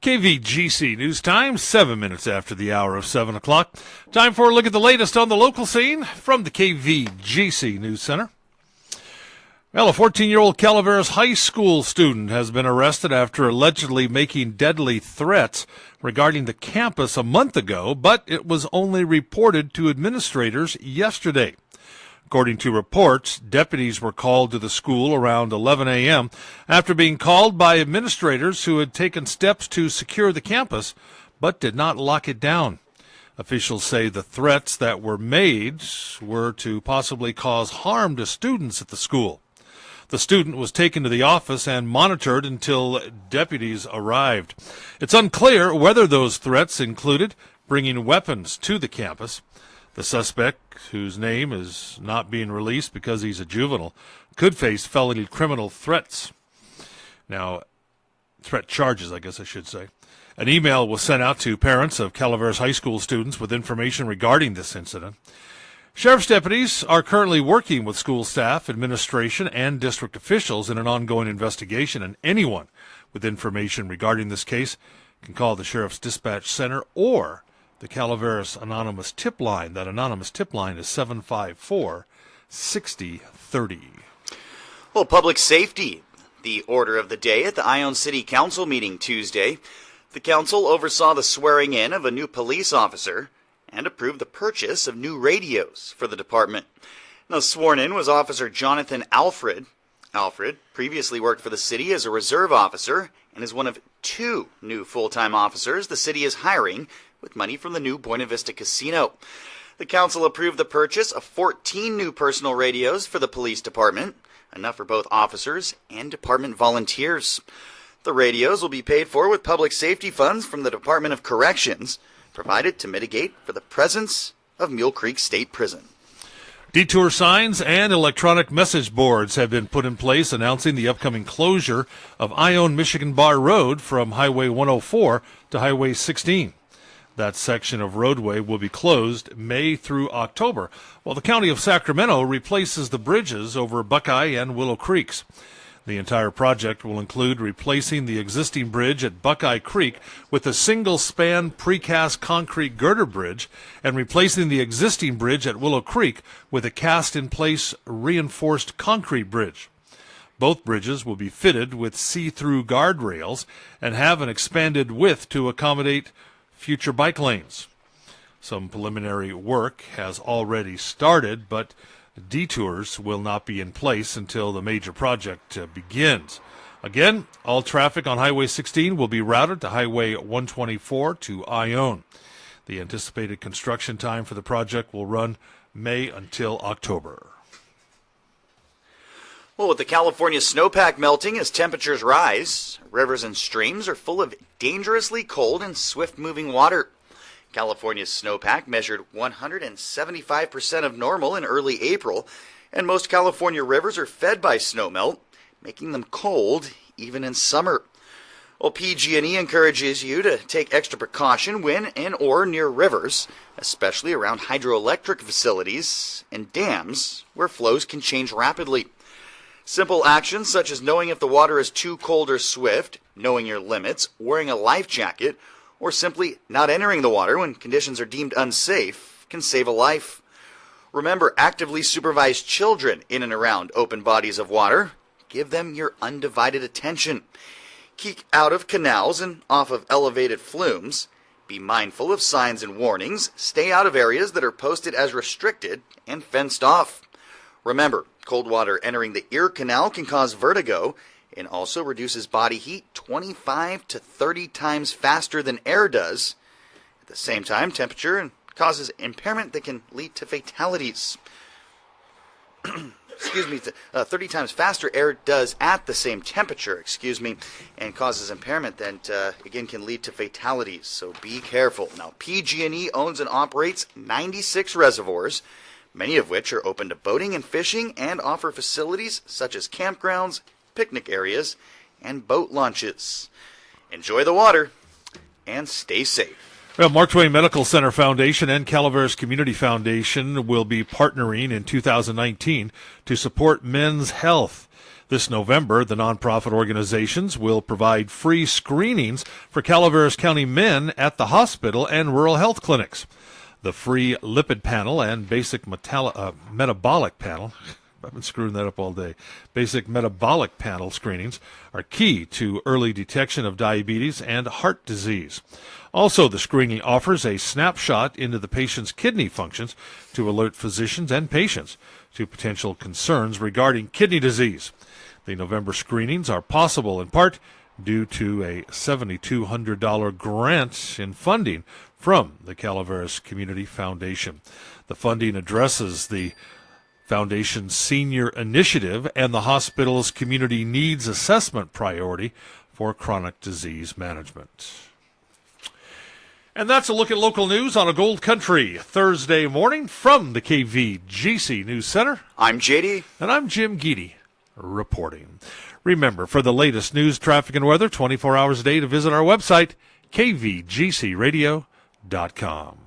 KVGC News Time, 7 minutes after the hour of 7 o'clock. Time for a look at the latest on the local scene from the KVGC News Center. Well, a 14-year-old Calaveras High School student has been arrested after allegedly making deadly threats regarding the campus a month ago, but it was only reported to administrators yesterday. According to reports, deputies were called to the school around 11 a.m. after being called by administrators who had taken steps to secure the campus but did not lock it down. Officials say the threats that were made were to possibly cause harm to students at the school. The student was taken to the office and monitored until deputies arrived. It's unclear whether those threats included bringing weapons to the campus. The suspect, whose name is not being released because he's a juvenile, could face felony criminal threats. Now, threat charges, I guess I should say. An email was sent out to parents of Calaveras High School students with information regarding this incident. Sheriff's deputies are currently working with school staff, administration, and district officials in an ongoing investigation, and anyone with information regarding this case can call the Sheriff's Dispatch Center or the Calaveras Anonymous Tip Line. That anonymous tip line is 754-6030. Well, public safety, the order of the day at the Ione City Council meeting Tuesday. The council oversaw the swearing in of a new police officer and approved the purchase of new radios for the department. Now, sworn in was Officer Jonathan Alfred. Alfred previously worked for the city as a reserve officer and is one of two new full-time officers the city is hiring with money from the new Buena Vista Casino. The council approved the purchase of 14 new personal radios for the police department, enough for both officers and department volunteers. The radios will be paid for with public safety funds from the Department of Corrections, provided to mitigate for the presence of Mule Creek State Prison. Detour signs and electronic message boards have been put in place announcing the upcoming closure of Ione Michigan Bar Road from Highway 104 to Highway 16. That section of roadway will be closed May through October, while the County of Sacramento replaces the bridges over Buckeye and Willow Creeks. The entire project will include replacing the existing bridge at Buckeye Creek with a single-span precast concrete girder bridge and replacing the existing bridge at Willow Creek with a cast-in-place reinforced concrete bridge. Both bridges will be fitted with see-through guardrails and have an expanded width to accommodate future bike lanes. Some preliminary work has already started, but detours will not be in place until the major project begins. Again, all traffic on Highway 16 will be routed to Highway 124 to Ione. The anticipated construction time for the project will run May until October. Well, with the California snowpack melting as temperatures rise, rivers and streams are full of dangerously cold and swift-moving water. California's snowpack measured 175% of normal in early April, and most California rivers are fed by snowmelt, making them cold even in summer. Well, PG&E encourages you to take extra precaution when and or near rivers, especially around hydroelectric facilities and dams where flows can change rapidly. Simple actions such as knowing if the water is too cold or swift, knowing your limits, wearing a life jacket, or simply not entering the water when conditions are deemed unsafe can save a life. Remember, actively supervise children in and around open bodies of water. Give them your undivided attention. Keep out of canals and off of elevated flumes. Be mindful of signs and warnings. Stay out of areas that are posted as restricted and fenced off. Remember, cold water entering the ear canal can cause vertigo and also reduces body heat 25 to 30 times faster than air does. At the same time, temperature causes impairment that can lead to fatalities. 30 times faster air does at the same temperature, and causes impairment that, again, can lead to fatalities. So be careful. Now, PG&E owns and operates 96 reservoirs, many of which are open to boating and fishing and offer facilities such as campgrounds, picnic areas, and boat launches. Enjoy the water and stay safe. Well, Mark Twain Medical Center Foundation and Calaveras Community Foundation will be partnering in 2019 to support men's health. This November, the nonprofit organizations will provide free screenings for Calaveras County men at the hospital and rural health clinics. The free lipid panel and basic metabolic panel, I've been screwing that up all day, basic metabolic panel screenings are key to early detection of diabetes and heart disease. Also, the screening offers a snapshot into the patient's kidney functions to alert physicians and patients to potential concerns regarding kidney disease. The November screenings are possible in part due to a $7,200 grant in funding from the Calaveras Community Foundation. The funding addresses the Foundation's senior initiative and the hospital's community needs assessment priority for chronic disease management. And that's a look at local news on a Gold Country Thursday morning from the KVGC News Center. I'm JD. And I'm Jim Geedy reporting. Remember, for the latest news, traffic, and weather, 24 hours a day, to visit our website, kvgcradio.com.